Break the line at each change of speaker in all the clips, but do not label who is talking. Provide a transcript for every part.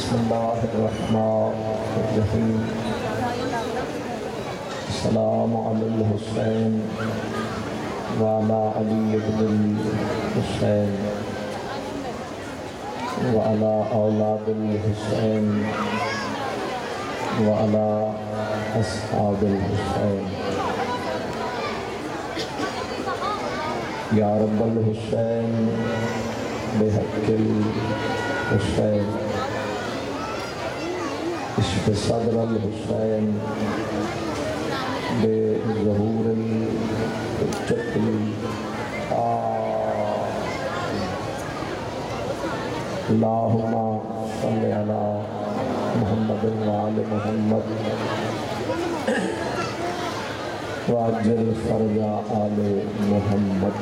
بسم اللہ الرحمن الرحیم السلام علی الحسین وعلی علی بن الحسین وعلی اولاد الحسین وعلی اصحاب الحسین یا رب الحسین بحق الحسین اشف صدر الحسین بظہور الحجت اللہم صلی علی محمد وآل محمد واجل فرج آل محمد۔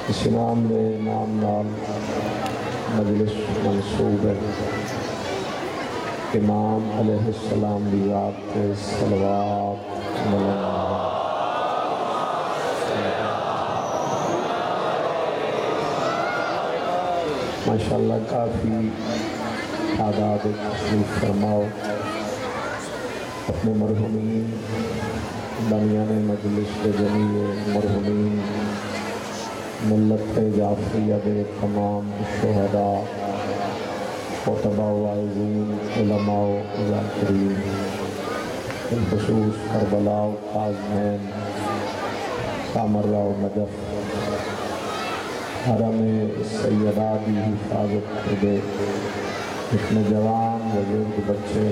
اس نام دے نام نال مجلس منصوب ہے، امام علیہ السلام دی ذات تے صلوات ماشاءاللہ کافی تعداد تشریف فرماؤ۔ اپنے مرحومین بنیان مجلس کے جمیع مرحومین ملت جعفریہ دے تمام شہداء خطباء وعظین علماء ذاکرین بالخصوص کربلا و قازمین سامرہ و نجف حرم سیدہ دی حفاظت کردے اتنے جوان بزرگ بچے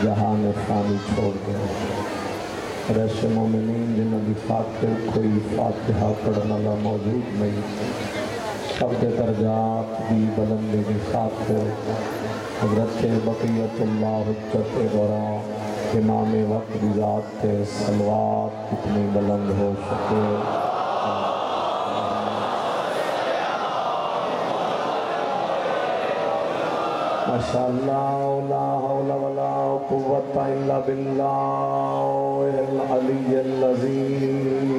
جہان فانی چھوڑ گئے۔ ایسے مومنین جنہوں کی فاتح کوئی فاتحہ پڑھنا لا موجود نہیں، سب کے درجات بھی بلندی کی خاطر حضرت بقیت اللہ حجت دوران امام وقت کی ذات کے صلوات کتنی بلند ہو سکے۔ ماشاءاللہ لا حول ولا قوت الا باللہ العلی العظیم۔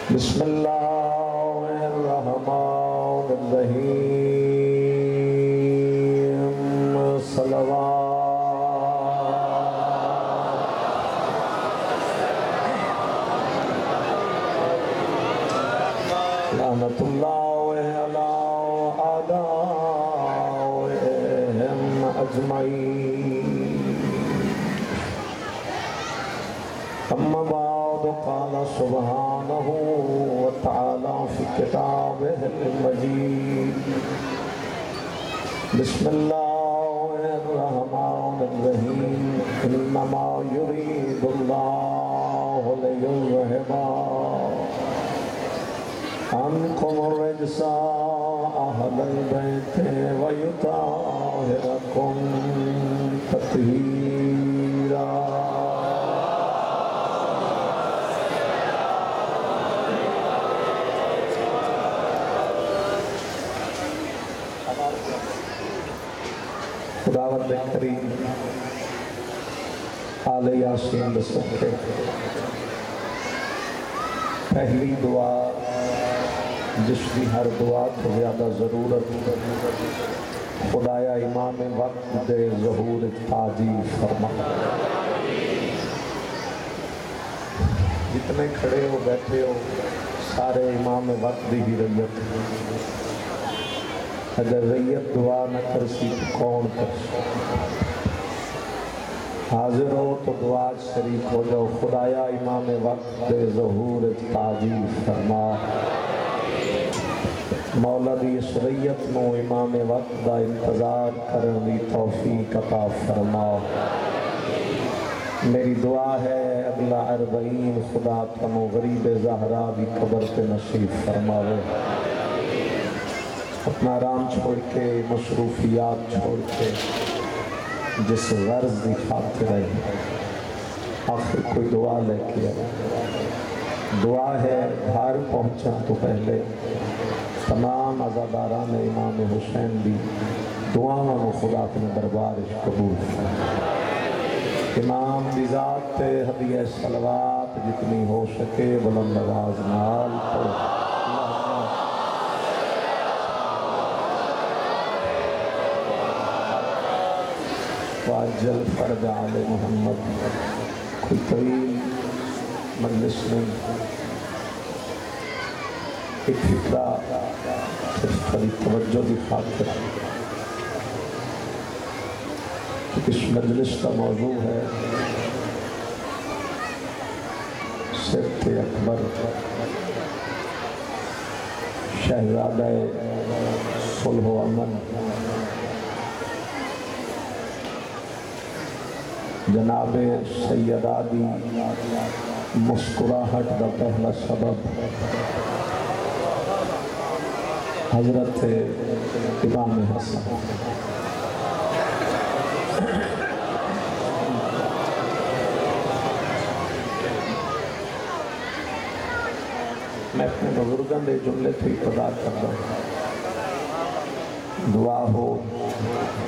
بسم اللہ الرحمن الرحیم۔ صلوات لعنت اللہ اما بعد قال سبحانہ وتعالی فی کتابہ المجید بسم اللہ الرحمن الرحیم انما یرید اللہ لیذہب عنکم الرجس اہل البیت ویطہرکم تطہیرا۔ خداوند کریم آل یاسین بسکتے پہلی دعا جس کی ہر دعا تو زیادہ ضرورت خدایا امام وقت دے ظہور تعجیل فرما۔ جتنے کھڑے ہو بیٹھے ہو سارے امام وقت دی ہی ریت، اگر ریت دعا نہ کرسی تو کون کرسی؟ حاضر ہو تو دعا شریک ہو جاؤ۔ خدایا امام وقت دے ظہور تعجیل فرما۔ مولا دی اس ریت نو امام وقت دا انتظار کرن دی توفیق عطا فرما۔ میری دعا ہے اگلا 40 خدا تنو غریب زہرا بھی قبر پہ نصیب فرماوے۔ اپنا آرام چھوڑ کے مصروفیات چھوڑ کے جس غرض دی خاطر ہے آخر کوئی دعا لے کے آئے۔ دعا ہے گھر پہنچن تو پہلے تمام عزاداران امام حسین بھی دعاؤں خدا اپنے دربار قبول فرمائے۔ امام دی ذات تے ہدیہ صلوات جتنی ہو سکے بلند آواز نال پڑھو۔ واجل فرج آل محمد. کوئی طویل مجلس نہیں، ایک فکرہ صرف خالی توجہ کی خاطر. اس مجلس کا موضوع ہے سبت اکبر شہزادہ صلح و امن جناب سیدہ دی مسکراہٹ کا پہلا سبب حضرت امام حسن. میں اپنے بزرگوں کے جملے سے ابتدا کرتا ہوں، دعا ہو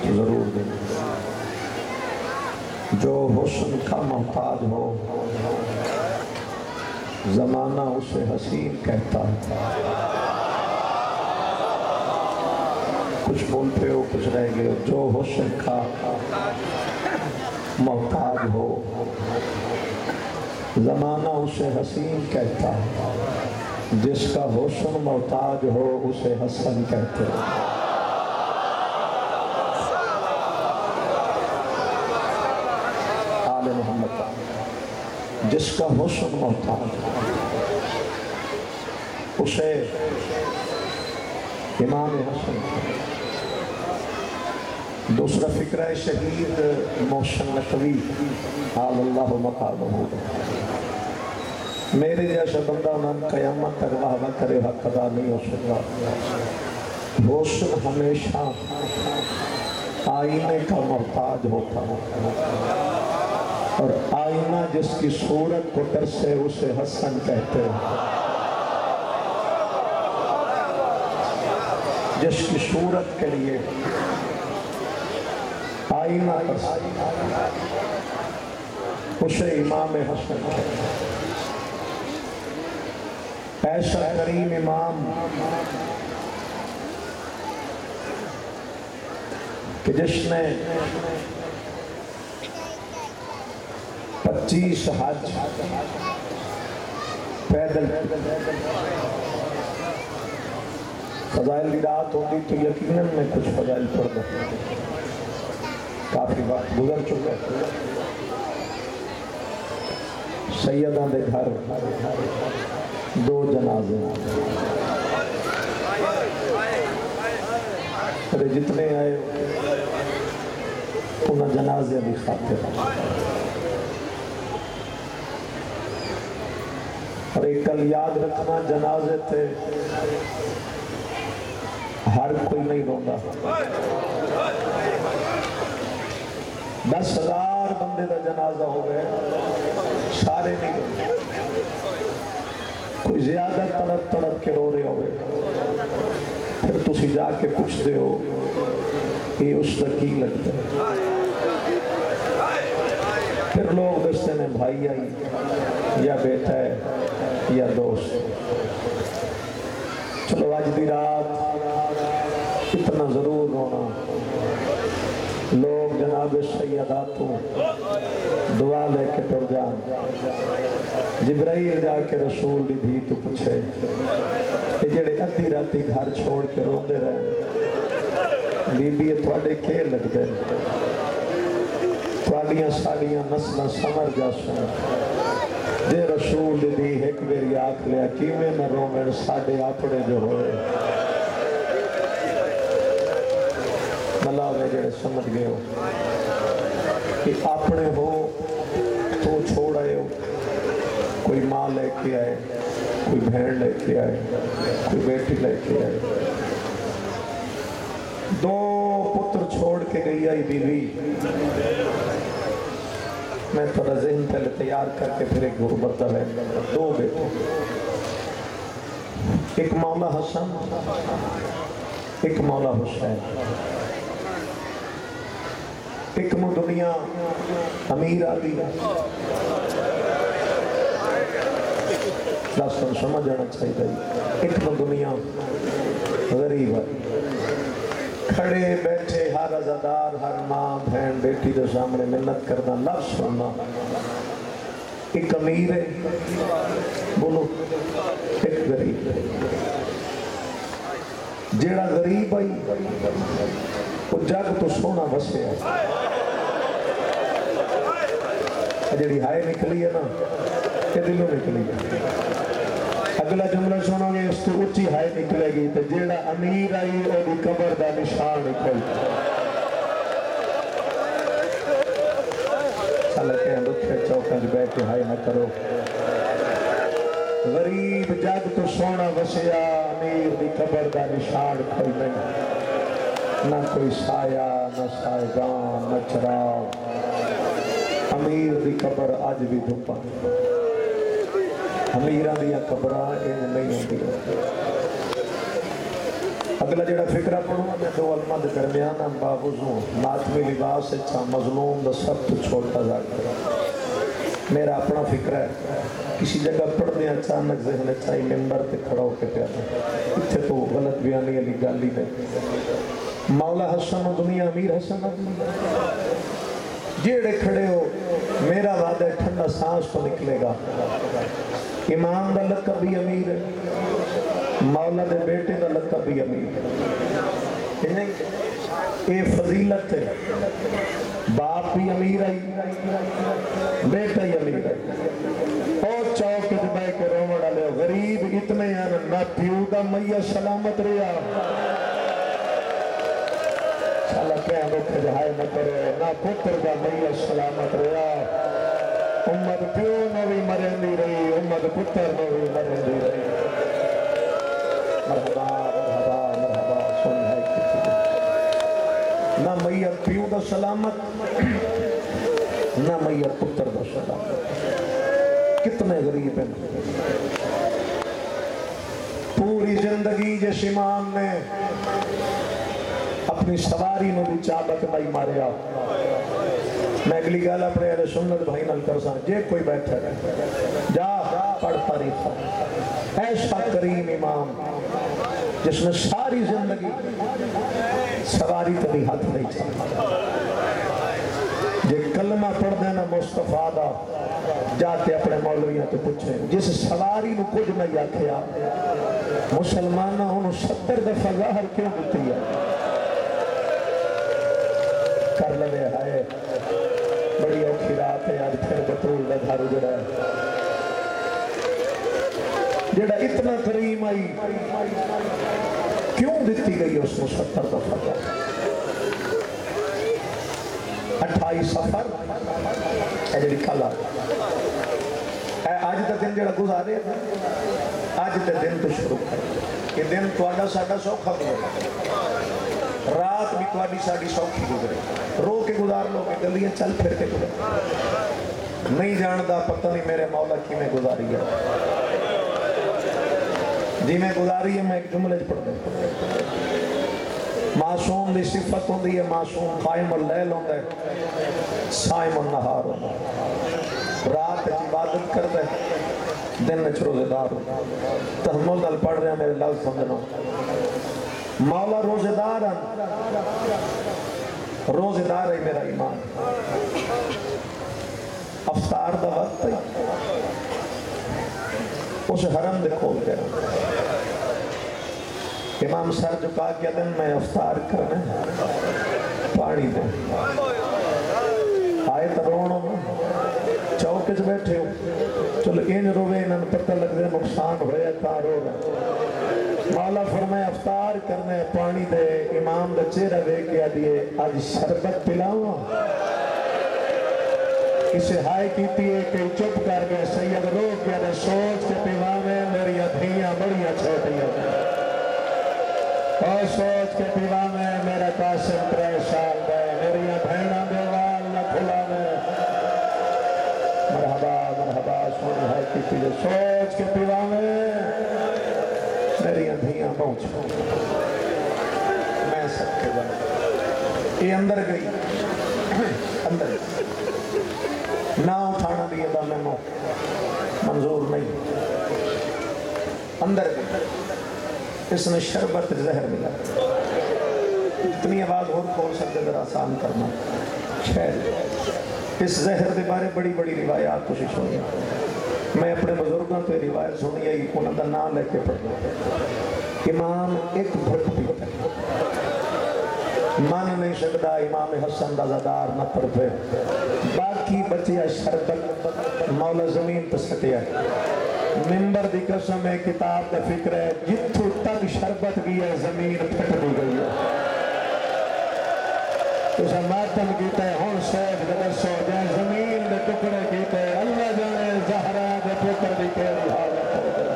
تو ضرور دیں. جو حسن کا محتاج ہو زمانہ اسے حسین کہتا ہے. کچھ بولتے ہو کچھ رہ گئے. جو حسن کا محتاج ہو زمانہ اسے حسین کہتا ہے. جس کا حسن محتاج ہو اسے حسن کہتے ہیں. آل محمد. جس کا حسن محتاج ہو اسے امام حسن. دوسرا فکرہ شہید محسن نقوی آل اللہ مقامہ. میرے جیسا بندہ انہوں قیامت تک واہ واہ کرے حق ادا نہیں ہو سکتا. حسن ہمیشہ آئینے کا محتاج ہوتا ہے، اور آئینہ جس کی صورت کو ترسے اسے حسن کہتے ہیں. جس کی صورت کے لیے آئینہ اسے امام حسن کہتے ہیں. ایسا کریم امام کہ جس نے 25 حج پیدل. فضائل کی رات ہوتی تو یقیناً میں کچھ فضائل پڑھ دوں. کافی وقت گزر چکا ہے. سیدہ دے گھر 2 جنازے ارے جتنے آئے انہیں جنازے بھی خاطر. اور ایک کل یاد رکھنا جنازے تھے ہر کوئی نہیں روندا. 10,000 بندے دا جنازہ ہو گئے سارے نہیں روندے. کوئی زیادہ تڑپ تڑپ کے رو رہے ہوئے. پھر تسی جا کے پوچھتے ہو یہ اس کا کی لگتا ہے. پھر لوگ دستے ہیں بھائی آئی یا بیٹا ہے یا دوست. چلو آج دی رات اتنا ضرور رونا. لوگ جناب سیداتوں دعا لے کے ٹر جان. جبرائیل جا کے رسول دی بھی تو پوچھے کہ جڑے ادھی راتی گھر چھوڑ کے روندے رہے بی بی تواڈے کے لگدے تواڈیاں ساڈیاں نسلاں سمر جاسن. جے رسول دی ایک میری آنکھ لیا کیویں نہ رومن ساڈے اپنے جو ہوئے. ملاوے جڑے سمجھ گئے ہو کہ اپنے ہو تو چھوڑ آئے ہو. کوئی ماں لے کے آئے, کوئی بہن لے کے آئے, کوئی بیٹی لے کے آئے. دو پتر چھوڑ کے گئی آئی بیوی. میں تھوڑا ذہن پہلے تیار کر کے پھر ایک غربت ہے. دو بیٹے, ایک مولا حسن, ایک مولا حسین. ایک مو دنیا امیر آدھی راستہ سمجھ آنا چاہیے. ایک مو دنیا غریب آدھی. کھڑے بیٹھے ہر ہر عزادار ہر ماں بہن بیٹی کے سامنے منت کرنا لفظ سننا ایک امیر ہے بولو ایک غریب ہے جیڑا غریب آئی وہ جگ تو سونا وسے ہے جیڑی ہائے نکلی ہے نا یہ دلوں نکلی ہے اگلا جملہ سنو گے اس تو اچھی ہائے نکلے گی تو جیڑا امیر آئی وہ بھی قبر دا نشان نکل چلتے ہیں لطفے چوکن بیٹھ کے ہائے نہ کرو غریب جگ تو سونا وسیا امیر دی قبر دا نشان کھل نہیں نہ کوئی سایہ نہ سائیگان نہ چراغ امیر دی قبر آج بھی دھوپا امیرہ دیا قبرہ نہیں ہوتی اگلا جڑا فکرہ پڑھوں میں دو علماء دے درمیان ہم باوضوں ماتمی لباس اچھا مظلوم دا سب تو چھوڑتا ذاکر میرا اپنا فکر ہے کسی جگہ پڑھ دیں اچانک ذہن اچھائی ممبر تے کھڑا ہو کے پیادا اتھے تو غلط بیانی علی گالی دے مولا حسن و دنیا امیر حسن جیڑے کھڑے ہو میرا وعدہ ٹھنڈا سانس تو نکلے گا امام دا لقب بھی امیر ہے مولا دے بیٹے دا لقب بھی امیر ہے یہ فضیلت ہے باپ بھی امیر ہے بیٹا ہی امیر ہے اور چوک جبے کے رومڑ لے غریب اتنے ہیں نہ پیو دا میہ سلامت رہا چالا کیا دکھ جہائے نہ کرے نہ پتر دا میہ سلامت رہا امت پیو نہ بھی مرندی رہی امت پتر نہ بھی مرندی رہی مرحبا مرحبا مرحبا سن ہے کسی نہ میت پیو دا سلامت نہ میت پتر دا سلامت کتنے غریب ہیں پوری زندگی جس امام نے اپنی سواری میں بھی چابک نہیں ماریا میں اگلی گال اپنے اہل سنت بھائی نل کرسان جے کوئی بیٹھا ہے جا پڑھ تاریخ ایسا کریم امام جس نے ساری زندگی سواری تبھی ہاتھ نہیں چاہتا جے کلمہ پڑھ دینا مصطفیٰ دا جاتے اپنے مولویاں تو پوچھیں جس سواری میں کچھ نہیں آکھیا مسلمانہ انہوں 70 دفعہ ظاہر کیوں دیتی ہے کر لے آئے بڑی اوکھی رات ہے آج پھر بطول دا گھر اجڑا ہے جڑا اتنا کریم آئی کیوں دیتی گئی اس کو 70 دفعہ 28 سفر ہے جڑی کھالا آج دا دن جڑا گزارے آج دا دن تو شروع کر یہ دن تو آڈا ساڑا سوکھا گزرے رات بھی تو آڈی ساڑی سوکھی گزرے رو کے گزار لو کہ گلیاں چل پھر کے گزرے نہیں جاندہ پتہ نہیں میرے مولا کی میں گزاری ہے جی میں گزاری ہے میں ایک جملے پڑھ دیں معصوم دی صفت ہوں دی ہے معصوم قائم اللیل ہوں دے سائم النہار ہوں رات عبادت کر دے دن میں روزے دار ہوں تحمل دل پڑھ رہے ہیں میرے لفظ سمجھنا مولا روزے دار ہیں روزے دار ہے میرا ایمان افطار دا وقت ہے اسے حرم دے کھول کے امام سر جھکا کے دن میں افطار کرنے پانی دے آئے تو رونا چوکے سے بیٹھے ہو چلو این روے انہوں پتہ لگ دے نقصان ہوئے کار ہو رہا مولا فرمائے افطار کرنے پانی دے امام دے چہرہ دے کے دیئے آج شربت پلاؤں اسے ہائے کیتی ہے کہ چپ کر گئے سید رو کیا نے سوچ کے پیوا میں میری ادھیاں بڑیاں چھوٹیاں اور سوچ کے پیوا میں میرا قاسم 3 سال گئے میری بھیڑا دیوال نہ کھلا میں مرحبا مرحبا سن ہائے کیتی ہے سوچ کے پیوا میں میری ادھیاں پہنچ میں سب کے بنا یہ اندر گئی اندر نہ اٹھانا بھی یہ میں منظور نہیں اندر اس نے شربت زہر ملا جتنی آواز اور کھول سکتے ذرا آسان کرنا. خیر اس زہر کے بارے بڑی بڑی روایات کوشش سنی. میں اپنے بزرگوں تو روایت سنی ہے انہوں کا نام لے کے پڑھوں. امام ایک گھٹ پیتا من نہیں سکتا امام حسن دا زدار نہ پڑھے. باقی بچیا شربت مولا زمین تو سٹیا. ممبر دی قسم ہے کتاب کا فکر ہے جتھوں تک شربت کی ہے زمین پھٹ بھی گئی ہے. تو ماتم کیتا ہے ہن شیخ دسو جے زمین دے ٹکڑے کیتے اللہ جانے زہرا دے پتر دی کیڑی حالت ہو گئی.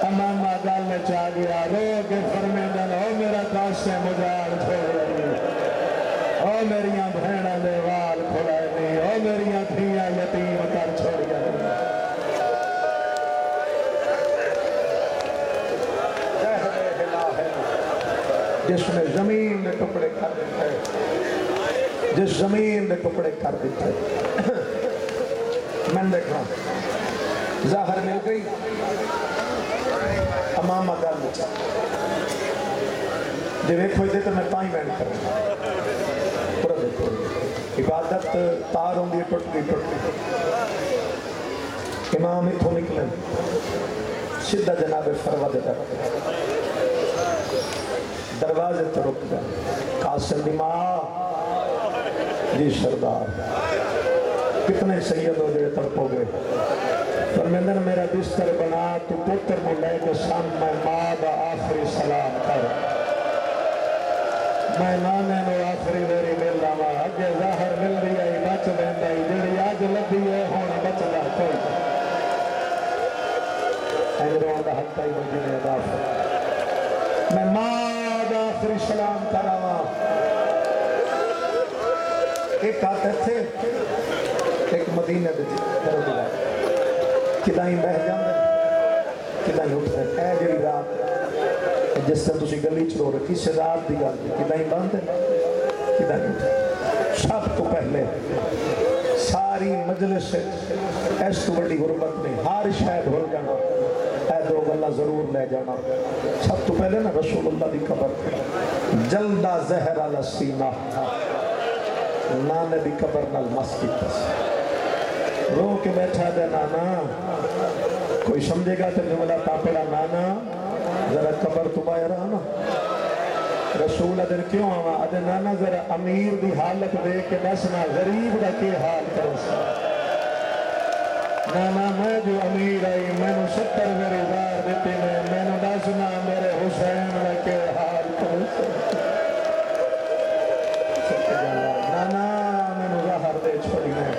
امامہ گل چا گیا رو کے فرمیندن او میرا قاسم اجاڑ چھوڑے او میریاں بہناں دے وال کھلائے نہیں او میریاں دھیاں یتیم کر چھوڑیا نہیں. جس نے زمین نے ٹکڑے کر دیتے جس زمین نے ٹکڑے کر دیتے. میں دیکھنا ظاہر مل گئی امامہ گل بچا جی ویکھو دے تو میں پائیں بینڈ کروں پورا دیکھو عبادت تار ہوں دی ٹوٹ گئی. امام اتھوں نکلے سیدھا جناب فروا دیتا دروازے تو رک گئے. قاسم دی ماں جی سردار کتنے سید ہو جائے تڑپو گے. فرمیندن میرا بستر بنا تو پتر میں لے کے سام میں ماں دا آخری سلام کر. میں نانے نو آخری ویری مل لاوا اگے ظاہر مل رہی ہے بچ ویندا جڑی اج لبھی ہے ہن بچدا کوئی ایروں دا حق ہی مجھے ادا میں ماں آخری سلام کراوا. ایک آتے تھے ایک مدینہ دے کدائیں بہ جاندے کدائیں اٹھتے اے جڑی رات جس سے تسی گلی چلو رہے کس رات دی گل کدائیں باندھے کدائیں اٹھتے. سب تو پہلے ساری مجلس ایس تو بڑی غربت میں ہر شاید ہو جانا اے دو گلہ ضرور لے جانا. سب تو پہلے نا رسول اللہ دی قبر جلدہ زہر علی سینہ نانے دی قبر نال مسکی پس رو کے بیٹھا دے نانا کوئی سمجھے گا تو جملہ پاپڑا نانا ذرا قبر تو باہر آنا. رسول ادھر کیوں آوا ادھر نانا ذرا امیر دی حالت دے کے دسنا غریب دا کے حال کرسا. نانا میں جو امیر آئی میں نے 70 میرے دار دیتے میں نے دسنا میرے حسین دا کے حال کرسا. نانا میں نے ظاہر دے چھوڑی میں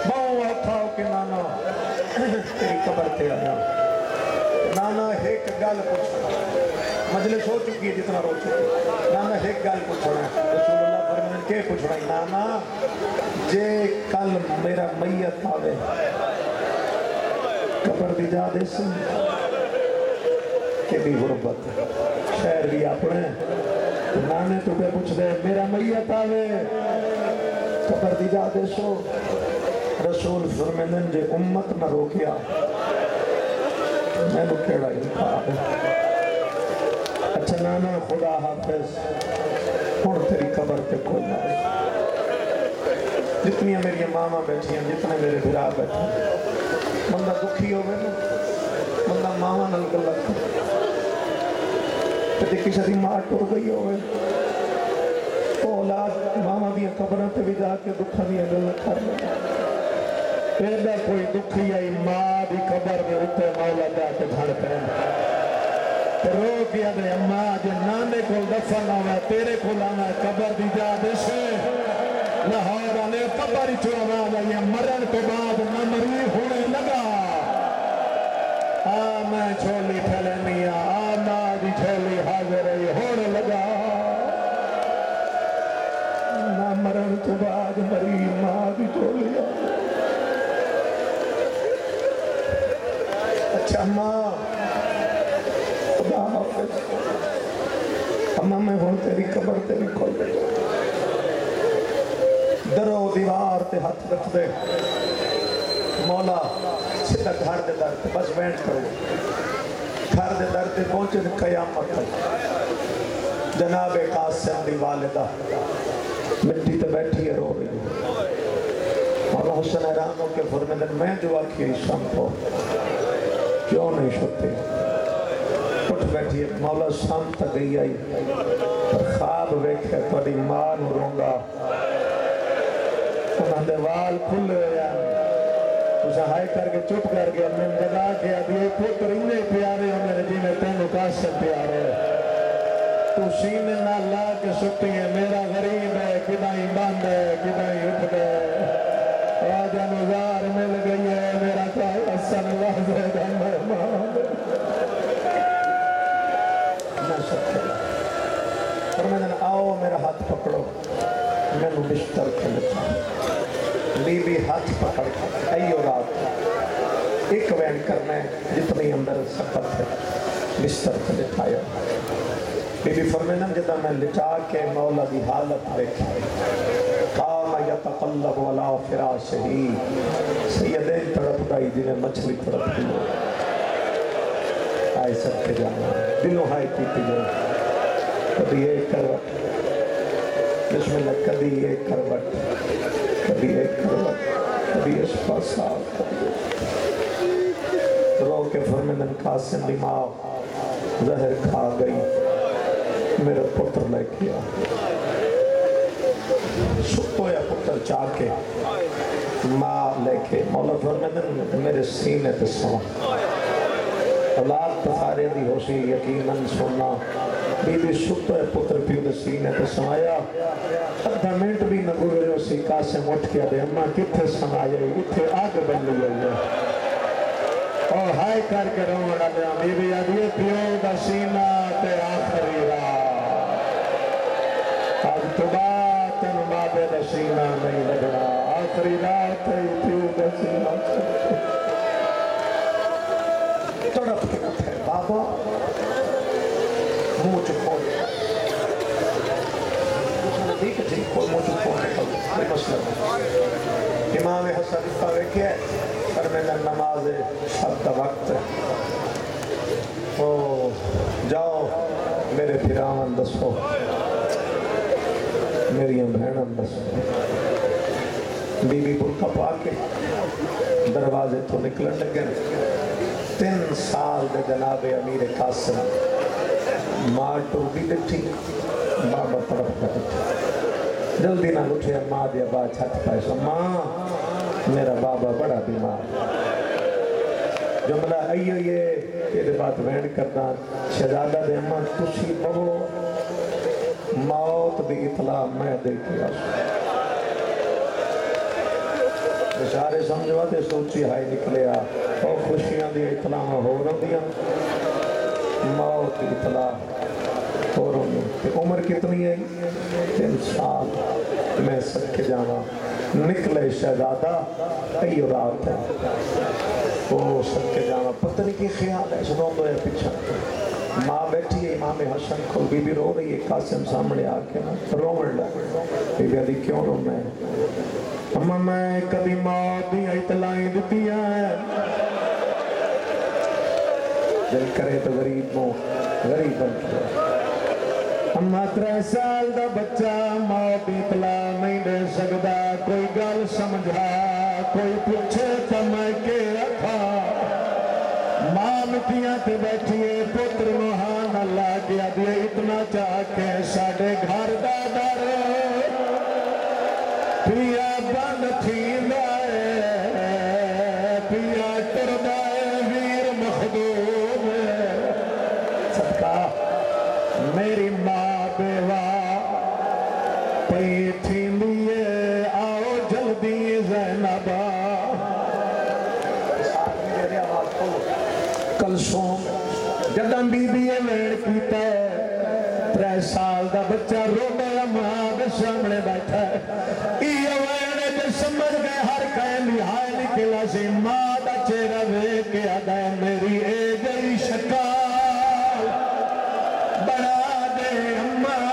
باؤں اٹھاؤ کہ نانا تیری قبر تے آیا. نانا ایک گل پوچھنا مجلس ہو چکی ہے جتنا رو چکی. نانا ایک گل پوچھنا رسول اللہ فرمائیں کہ پوچھنا نانا جے کل میرا میت آوے قبر دی جا دے سے کہ بھی غربت شہر بھی اپنے نانے تو پہ پوچھ دے میرا میت آوے قبر دی جا دے سو. رسول فرمائیں جے امت نہ روکیا میں نے کیڑا انکار. اچھا نانا خدا حافظ ہن تیری قبر تے کوئی نہ جتنی میری ماما بیٹھی ہیں جتنے میرے بھرا بیٹھے بندہ دکھی ہوئے نا بندہ ماما نل گلا تے کسی دی ماں ٹر گئی ہوئے اولاد ماما دی قبراں تے بھی جا کے دکھاں دی گلاں کر لے. ایڈا کوئی دکھی آئی ماں دی قبر دے اوتے مولا جا کے گھر پہ رو کیا دے اماں جے نانے کو دفن آوے تیرے کو لانا قبر دی جا دے سے لاہور آنے قبر چوڑا یہ مرن تو بعد نہ مری ہونے لگا. میں چھولی پھیلے میاں ماں دی چھولی حاضر ہے ہونے لگا. نہ مرن تو بعد مری ماں دی چھولی. اچھا ماں خدا حافظ اماں میں ہوں تیری قبر تیری کھول دے درو دیوار تے ہاتھ رکھ دے مولا سیدھا گھر دے در تے بس وینٹ کرو گھر دے در تے پہنچے قیامت جناب قاسم دی والدہ مٹی تے بیٹھی ہے رو رہی ہے مولا حسن حیران ہو کے فرمیدن میں جو آکھی شام کو کیوں نہیں چھوٹی اٹھ بیٹھی ہے مولا شام تک گئی آئی پر خواب ویکھے توڑی ماں نو رونگا انہاں دے وال کھل رہے ہیں اسے ہائی کر کے چپ کر کے میں جگا کے اب یہ پتر انہیں پیارے ہوں میرے جی میں تینوں قاسم پیارے تو سینے نہ لا کے سکتی ہے میرا غریب ہے کدائی بند ہے کدائی اٹھ گئے آجا نظار مل گئی ہے میرا کوئی حسن اللہ زیدہ مہمان نہ سکتے اور میں نے آؤ میرا ہاتھ پکڑو میں نے بشتر کے لچا بی بی ہاتھ پکڑ ایو رات ایک وین کرنے جتنی اندر سکت ہے بستر کے لٹھایا بی بی فرمیدن جدا میں لٹا کے مولا دی حالت دیکھا قام یتقلب علی فراشہی سیدین تڑپ گئی جنہیں مچھلی تڑپ گئی آئے سب کے جانا دلوں ہائی کیتی جو کبھی ایک کروٹ بسم اللہ کبھی ایک کروٹ کبھی ایک کروٹ کبھی اس پاساب رو کے فرمیدن قاسم دماغ زہر کھا گئی میرا پتر لے کیا سکتو یا پتر چاہ کے ماں لے کے مولا فرمیدن میرے سینے تے سوا اولاد تفارے دی ہو سی یقیناً سننا بی بی سکتو یا پتر پیو دے سینے تے سوایا ادھا منٹ بھی نہ گزرے ہو سی قاسم اٹھ کیا دے اماں کتھے سمایا اتھے آگ بن لیا ہے اور ہائی کر کے روڑا لیا بی بی آدھیے پیو دا سینہ تے آخری رات آج تو بات ان بابے دا سینہ نہیں لگنا آخری رات ہے پیو دا سینہ تڑپ کے اٹھے بابا موچ کھول دیکھ جی کوئی موچ کھول کوئی مسئلہ نہیں امام حسن پاوے کیا ہے پر میں نے نماز شب کا وقت ہے جاؤ میرے پھراون دسو میری بہنن دسو بی بی برکا پا کے دروازے تو نکلن لگے 3 سال دے جناب امیر قاسم ماں ٹوٹی ڈٹھی بابا طرف کا ڈٹھی جلدی نہ اٹھے ماں دیا با چھت پائے سو ماں میرا بابا بڑا بیمار جملہ ایو یہ تیرے بات وین کرنا شہزادہ دے اماں تسی بہو موت دی اطلاع میں دے کیا بشارے سمجھوا دے سوچی ہائی نکلے اور خوشیاں دی اطلاع ہو رہی موت دی اطلاع ہو رہی عمر کتنی ہے 3 سال میں سب کے جانا نکلے شہزادہ ایو رات ہے وہ سب کے جانا پتہ نہیں کی خیال ہے سنوں دو ہے پیچھا ماں بیٹھی ہے امام حسن کو بی بی رو رہی ہے قاسم سامنے آکے روڑ لگ بی بی آدھی کیوں رو میں اما میں کبھی موت دی اطلاعیں دیتی ہیں دل کرے تو غریب بن کیا اما 3 سال دا بچہ موت دی اطلاع نہیں دے سکتا کوئی گل سمجھا کوئی پوچھے تو میں کے رکھا ماں مٹیاں تے بیٹھیے پتر مہان اللہ کیا دے اتنا چاہ کے ساڑے گھر دا در پیا بند تھی لائے پیا کر دائے ویر مخدوم صدقہ میری ماں بیوہ پئی تھی لیے آؤ جلدی زینبہ کلسوم جدن بی بی ویڑ کیتا ہے 3 سال دا بچہ رو گیا ماں دے سامنے بیٹھا ہے یہ ویڑ جو سمجھ گئے ہر کہلی ہائے نکلا سی ماں دا چہرہ وے کے آدھا میری اے گئی شکال بڑا دے اماں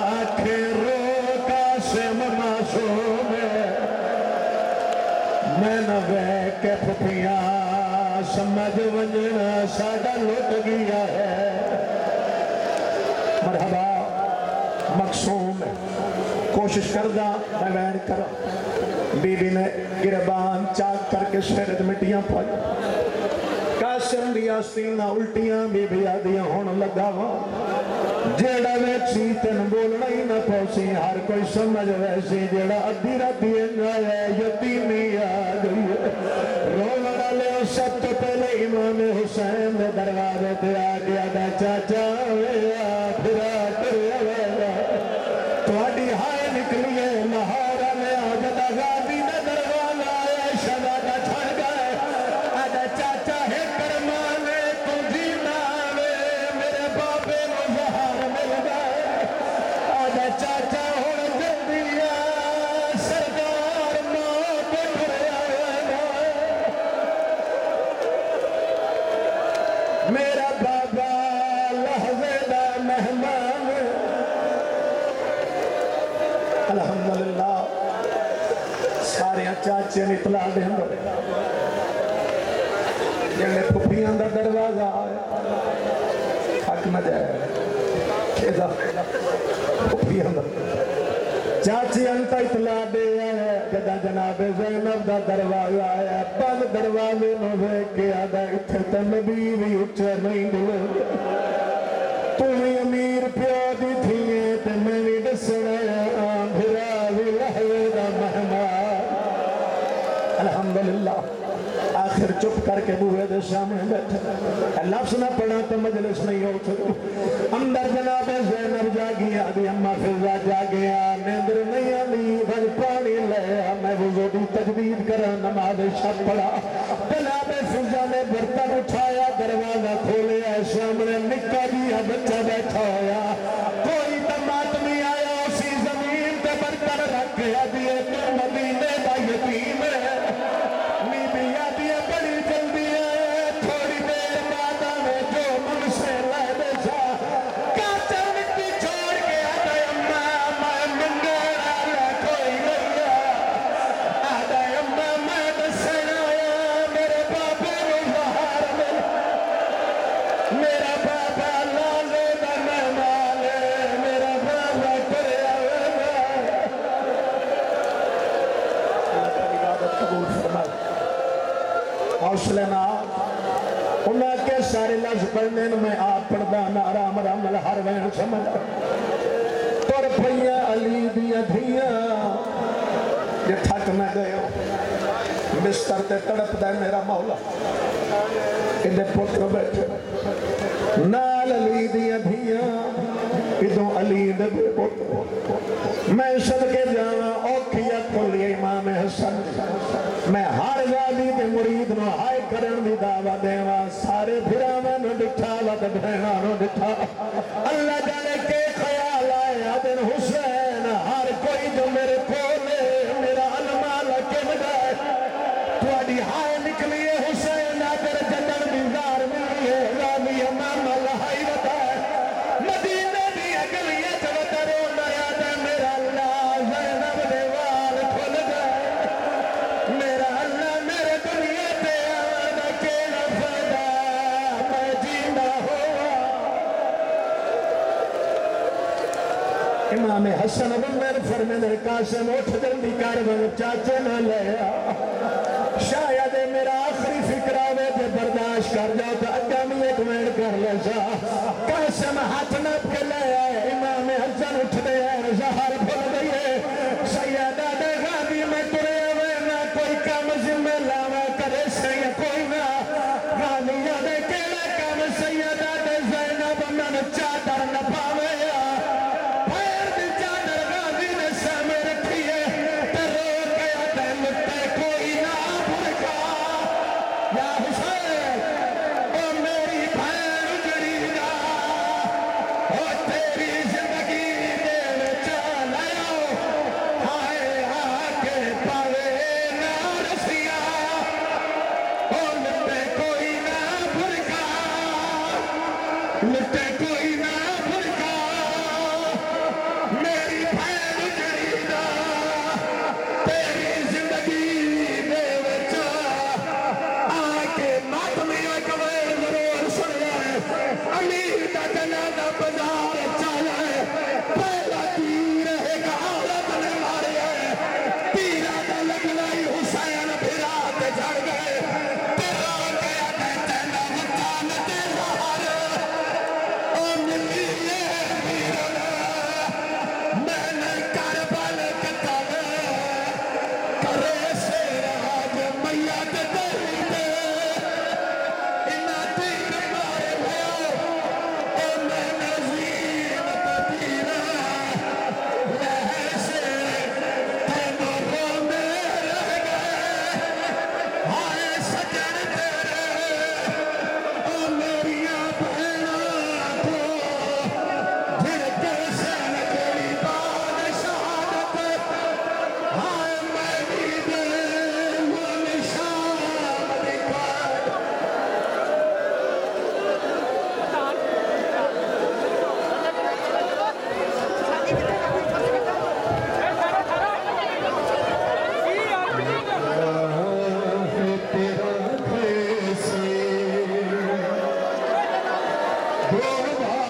آنکھیں رو قاسم معصوم میں نہ وے کے پھپیاں سمجھ ونجنا ساڑا لٹ گیا ہے مرحبا مقصوم ہے کوشش کردہ میں وین کرا بی بی نے گربان چاک کر کے شہرت مٹیاں پائی قاسم دیا سینہ الٹیاں بی بی آدیاں ہونے لگا جیڑا ویکسی تن بولنا ہی نہ پوسی ہر کوئی سمجھ ویسی جیڑا ادھی راتی انجایا یتیمی آگئی روڑا لے سب تو پہلے امام حسین دے دروازے تے آگیا دا چاچا ویا پھرا کریا ویا توڑی ہائے نکلیے لاہورہ میں آجدہ غازی دے دروازہ آیا شہزادہ چھڑ گئے آجا چاچا ہے کرمانے تو جینا وے میرے بابے مظہر مل گئے آجا چاچا ہوڑ جلدیا سردار موت کریا وے میرا بابا لحظے دا مہمان الحمدللہ سارے چاچے نکلا دیں جنہیں پھپیاں دا دروازہ آیا حق نہ جائے کھیدا پھپیاں دا چاچی انتا اطلاع دے آیا جدہ جناب زینب دا دروازہ آیا بند دروازے نو دیکھ کے آدھا اتھے تے نبی بھی اچھے نہیں دلے تمہیں امیر پیادی تھیے تے میں بھی دسنے بھرا بھی لحوے دا مہمان الحمدللہ آخر چپ کر کے بوئے دے سامنے بیٹھے لفظ نہ پڑھا تو مجلس نہیں ہو سکتی اندر جناب زینب جاگیا دی اممہ فضا جاگیا نیندر نہیں آنی بھج پانی لیا میں وضو دی تجدید کرا نماز شب پڑھا جناب فضا نے برتن اٹھایا دروازہ کھولیا سامنے نکا دیا بچہ بیٹھا ہویا کوئی تماتمی آیا اسی زمین تے برتن رکھ گیا دیئے تو مدینے دا یتیم ہے حوصلے نہ انہیں کے سارے لفظ پڑھنے میں آپ پڑھدا نارام رمل ہر وین سمجھ تر پھیا علی دیا دھیاں یہ تھک نہ گئے ہو بستر تے تڑپ دے میرا مولا ادھے پتر بیٹھے نال علی دیا دھیاں ادھوں علی دے پتر میں صدقے جانا اوکھیا کھولی امام حسن میں ہر غازی دے مرید نو ہائے کرن دی دعوت دیوا سارے پھراواں نو ڈٹھا ود بہناں نو ڈٹھا اللہ جانے کے خیال آیا دن حسین ہر کوئی جو میرے کولے میرا المال کم جائے تھوڑی ہائے نکلیے حسین آدر جدن بیزار ملیے غازی امام لہائی بتائے مدینہ دی اگلیت وطرو نیا دے میرا اللہ زینب دے وال کھل جائے میرا اللہ میرے دنیا تے آنا کیڑا فائدہ میں جینا ہوا امام حسن بن میرے فرمین قاسم اٹھ جلدی کر چاچے نہ لیا شاید میرا آخری فکر آوے دے برداشت کر جاؤ تو اگامی ایک وین کر لے جا قاسم ہاتھ نپ کے لے آئے امام حسن اٹھ دے آئے زہر بھول گئے سیدہ دے غازی میں ترے ہوئے نہ کوئی کام ذمہ لاوہ کرے سید کوئی نہ غازیہ دے کیلے کام سیدہ دے زینب من چادر نہ پاوے پھر دی چادر غازی نے سامنے رکھیے ترو گیا دے مٹے کوئی نہ بھرکا یا حسین او میری بھین اجڑی گا او تیری زندگی دے چال آؤ ہائے آکے پاوے نہ رسیا او لٹے کوئی نہ بھرکا لٹے